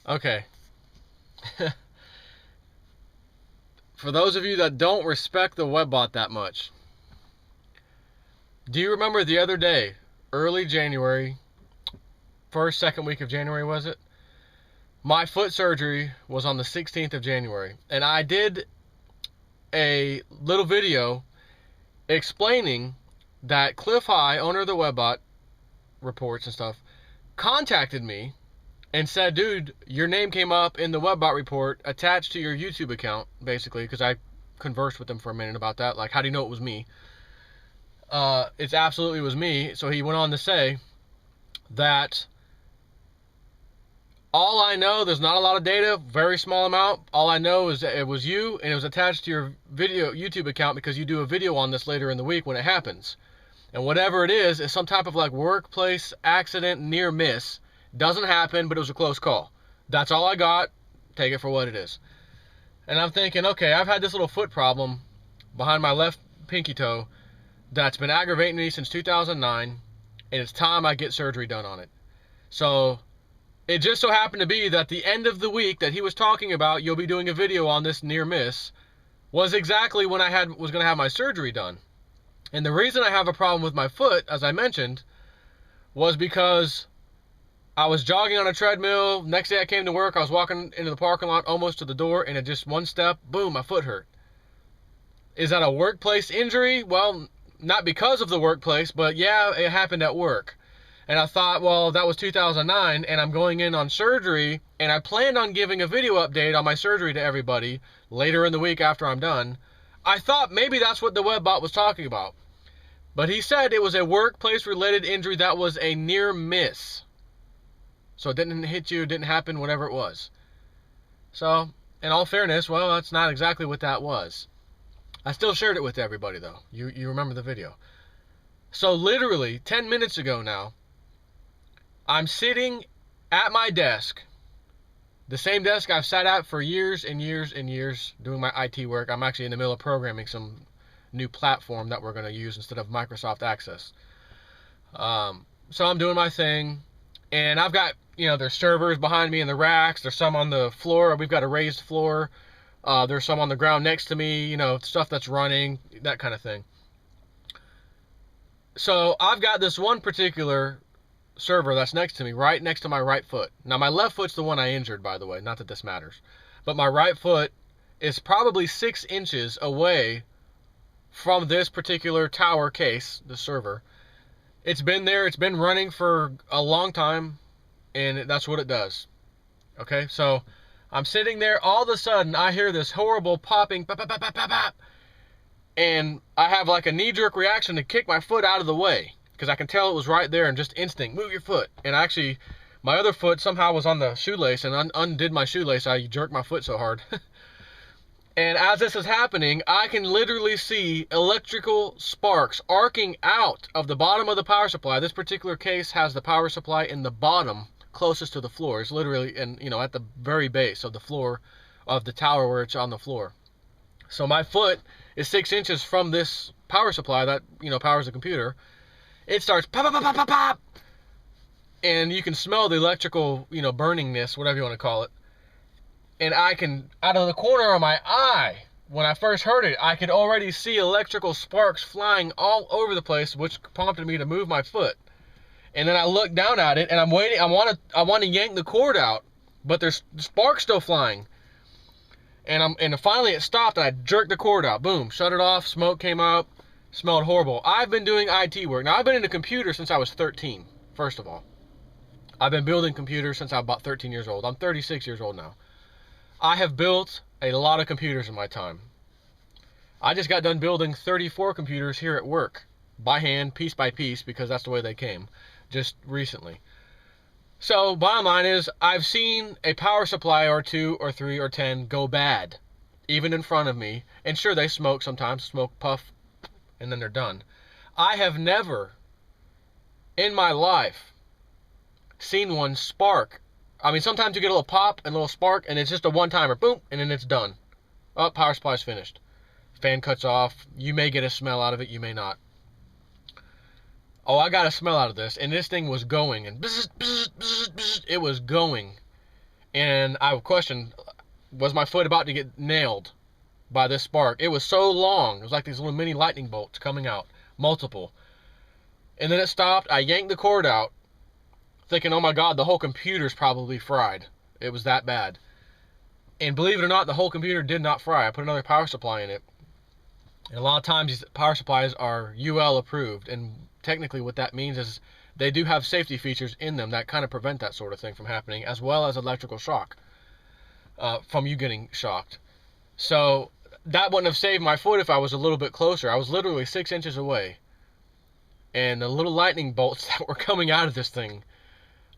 Okay. For those of you that don't respect the webbot that much, do you remember the other day, early January, first, second week of January, was it? My foot surgery was on the 16th of January, and I did a little video explaining that Cliff High, owner of the webbot reports and stuff, contacted me and said, dude, your name came up in the webbot report attached to your YouTube account, basically, because I conversed with him for a minute about that. Like, how do you know it was me? It absolutely was me. So he went on to say that all I know, there's not a lot of data, very small amount. All I know is that it was you, and it was attached to your video YouTube account because you do a video on this later in the week when it happens. And whatever it is some type of like workplace accident near miss. Doesn't happen, but it was a close call. That's all I got. Take it for what it is. And I'm thinking, okay, I've had this little foot problem behind my left pinky toe that's been aggravating me since 2009, and it's time I get surgery done on it. So it just so happened to be that the end of the week that he was talking about, you'll be doing a video on this near miss, was exactly when I was going to have my surgery done. And the reason I have a problem with my foot, as I mentioned, was because I was jogging on a treadmill. Next day I came to work. I was walking into the parking lot almost to the door, and at just one step, boom, my foot hurt. Is that a workplace injury? Well, not because of the workplace, but yeah, it happened at work. And I thought, well, that was 2009, and I'm going in on surgery, and I planned on giving a video update on my surgery to everybody later in the week after I'm done. I thought maybe that's what the webbot was talking about. But he said it was a workplace-related injury that was a near miss. So it didn't hit you, it didn't happen, whatever it was. So, in all fairness, well, that's not exactly what that was. I still shared it with everybody, though. You remember the video. So literally, 10 minutes ago now, I'm sitting at my desk, the same desk I've sat at for years and years and years doing my IT work. I'm actually in the middle of programming some new platform that we're going to use instead of Microsoft Access. So I'm doing my thing, and I've got, there's servers behind me in the racks. There's some on the floor. We've got a raised floor. There's some on the ground next to me, stuff that's running, that kind of thing. So I've got this one particular server that's next to me, right next to my right foot. Now, my left foot's the one I injured, by the way. Not that this matters. But my right foot is probably 6 inches away from this particular tower case, the server. It's been there. It's been running for a long time, and that's what it does. Okay, so I'm sitting there. All of a sudden, I hear this horrible popping, pop, pop, pop, pop, pop, pop, and I have like a knee-jerk reaction to kick my foot out of the way because I can tell it was right there and just instinct, move your foot. And actually, my other foot somehow was on the shoelace and undid my shoelace. I jerked my foot so hard. And as this is happening, I can literally see electrical sparks arcing out of the bottom of the power supply. This particular case has the power supply in the bottom, closest to the floor. It's literally at the very base of the floor of the tower where it's on the floor. So my foot is 6 inches from this power supply that powers the computer. It starts pop, pop, pop, pop, pop, pop, and you can smell the electrical burningness, whatever you want to call it. And I can, out of the corner of my eye, when I first heard it, I could already see electrical sparks flying all over the place, which prompted me to move my foot. And then I look down at it, and I'm waiting. I want to yank the cord out, but there's sparks still flying. And finally it stopped, and I jerked the cord out. Boom, shut it off. Smoke came out. Smelled horrible. I've been doing IT work. Now, I've been into computers since I was 13, first of all. I've been building computers since I was about 13 years old. I'm 36 years old now. I have built a lot of computers in my time. I just got done building 34 computers here at work, by hand, piece by piece, because that's the way they came, just recently. So, bottom line is, I've seen a power supply or 2 or 3 or 10 go bad, even in front of me. And sure, they smoke sometimes, smoke puff, and then they're done. I have never, in my life, seen one spark. I mean, sometimes you get a little pop and a little spark, and it's just a one-timer, boom, and then it's done. Oh, power supply's finished. Fan cuts off. You may get a smell out of it, you may not. Oh, I got a smell out of this, and this thing was going, and bzz, bzz, bzz, bzz, it was going. And I questioned, was my foot about to get nailed by this spark? It was so long. It was like these little mini lightning bolts coming out, multiple. And then it stopped. I yanked the cord out, thinking, oh my God, the whole computer's probably fried. It was that bad. And believe it or not, the whole computer did not fry. I put another power supply in it. And a lot of times these power supplies are UL approved. And technically what that means is they do have safety features in them that kind of prevent that sort of thing from happening, as well as electrical shock from you getting shocked. So that wouldn't have saved my foot if I was a little bit closer. I was literally 6 inches away. And the little lightning bolts that were coming out of this thing,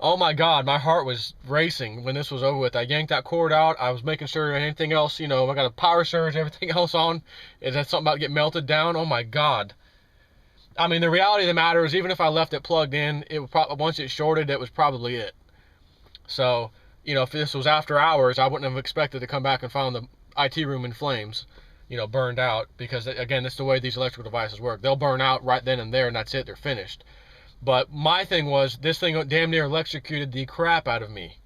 oh my God, my heart was racing when this was over with. I yanked that cord out. I was making sure anything else, I got a power surge, everything else on. Is that something about to get melted down? Oh my God. I mean, the reality of the matter is, even if I left it plugged in, it would probably, once it shorted, it was probably it. So, if this was after hours, I wouldn't have expected to come back and find the IT room in flames, burned out. Because, again, that's the way these electrical devices work. They'll burn out right then and there, and that's it. They're finished. But my thing was, this thing damn near electrocuted the crap out of me.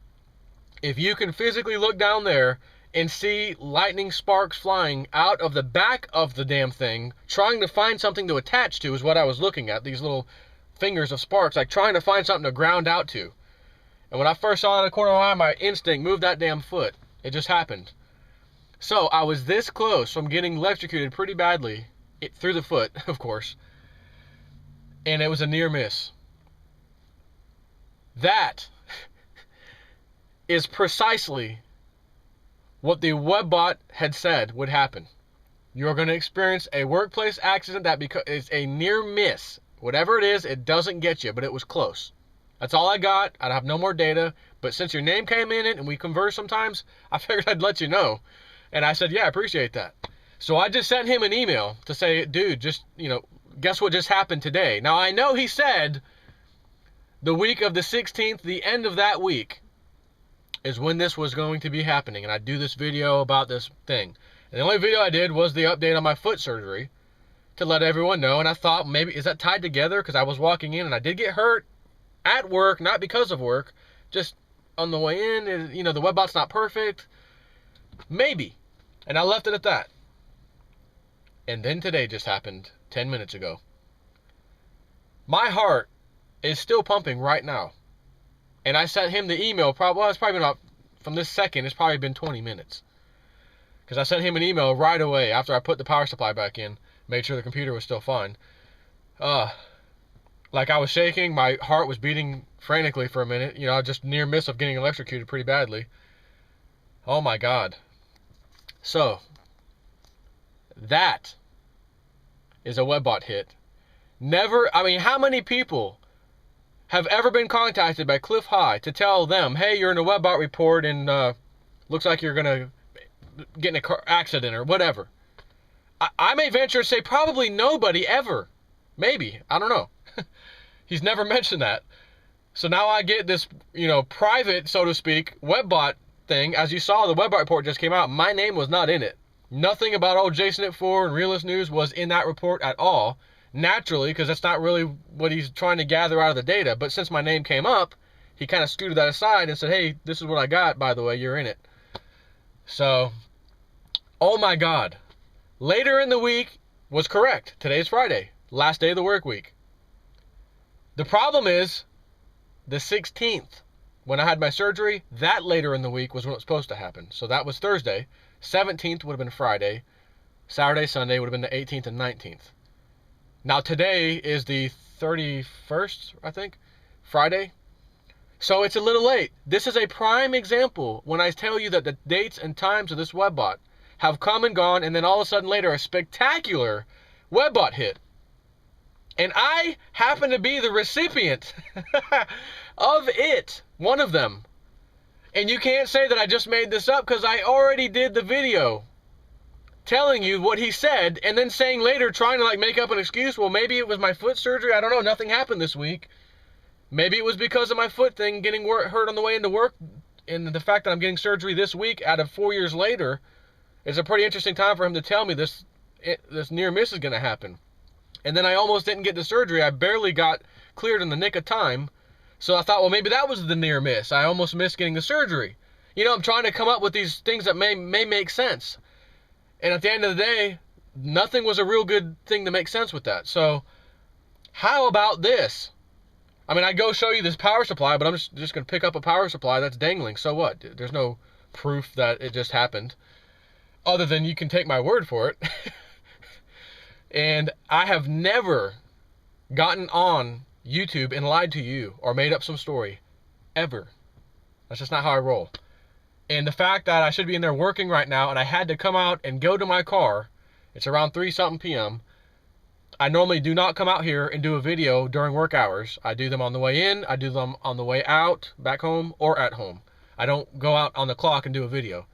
If you can physically look down there and see lightning sparks flying out of the back of the damn thing, trying to find something to attach to is what I was looking at. These little fingers of sparks, like trying to find something to ground out to. And when I first saw it in the corner of my eye, my instinct moved that damn foot. It just happened. So I was this close from getting electrocuted pretty badly, through the foot, of course. And it was a near miss. That is precisely what the webbot had said would happen. You're going to experience a workplace accident that is a near miss. Whatever it is, it doesn't get you, but it was close. That's all I got. I have no more data. But since your name came in it and we converse sometimes, I figured I'd let you know. And I said, yeah, I appreciate that. So I just sent him an email to say, dude, just, guess what just happened today? Now, I know he said the week of the 16th, the end of that week, is when this was going to be happening. And I'd do this video about this thing. And the only video I did was the update on my foot surgery to let everyone know. And I thought, maybe, is that tied together? Because I was walking in and I did get hurt at work, not because of work, just on the way in. The webbot's not perfect. Maybe. And I left it at that. And then today just happened 10 minutes ago. My heart is still pumping right now. And I sent him the email, it's probably not, from this second, it's probably been 20 minutes. Because I sent him an email right away after I put the power supply back in, made sure the computer was still fine. Like I was shaking, my heart was beating frantically for a minute. Just near miss of getting electrocuted pretty badly. Oh my God. So, that is a webbot hit. How many people have ever been contacted by Cliff High to tell them, hey, you're in a webbot report and looks like you're going to get in a car accident or whatever? I may venture to say probably nobody ever. Maybe. I don't know. He's never mentioned that. So now I get this, private, so to speak, webbot thing. As you saw, the webbot report just came out. My name was not in it. Nothing about old Jason at 4 and Realist News was in that report at all. Naturally, because that's not really what he's trying to gather out of the data. But since my name came up, he kind of scooted that aside and said, hey, this is what I got, by the way, you're in it. So, oh my God. Later in the week was correct. Today's Friday, last day of the work week. The problem is, the 16th, when I had my surgery, that later in the week was when it was supposed to happen. So that was Thursday. 17th would have been Friday. Saturday, Sunday would have been the 18th and 19th. Now today is the 31st, I think, Friday. So it's a little late. This is a prime example when I tell you that the dates and times of this webbot have come and gone, and then all of a sudden later a spectacular webbot hit. And I happen to be the recipient of it, one of them. And you can't say that I just made this up, because I already did the video telling you what he said, and then saying later, trying to make up an excuse, well, maybe it was my foot surgery, I don't know, nothing happened this week. Maybe it was because of my foot thing, getting hurt on the way into work, and the fact that I'm getting surgery this week out of 4 years later is a pretty interesting time for him to tell me this near miss is going to happen. And then I almost didn't get the surgery. I barely got cleared in the nick of time. So I thought, well, maybe that was the near miss. I almost missed getting the surgery. I'm trying to come up with these things that may make sense. And at the end of the day, nothing was a real good thing to make sense with that. So how about this? I mean, I go show you this power supply, but I'm just going to pick up a power supply that's dangling. So what? There's no proof that it just happened, other than you can take my word for it. And I have never gotten on YouTube and lied to you or made up some story. Ever. That's just not how I roll. And the fact that I should be in there working right now and I had to come out and go to my car, it's around 3-something p.m. I normally do not come out here and do a video during work hours. I do them on the way in, I do them on the way out, back home, or at home. I don't go out on the clock and do a video.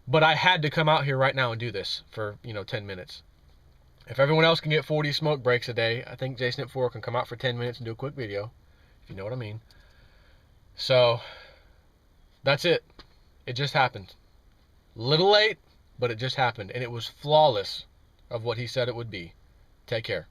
But I had to come out here right now and do this for, 10 minutes. If everyone else can get 40 smoke breaks a day, I think Jason at 4 can come out for 10 minutes and do a quick video, if you know what I mean. So, that's it. It just happened. Little late, but it just happened. And it was flawless of what he said it would be. Take care.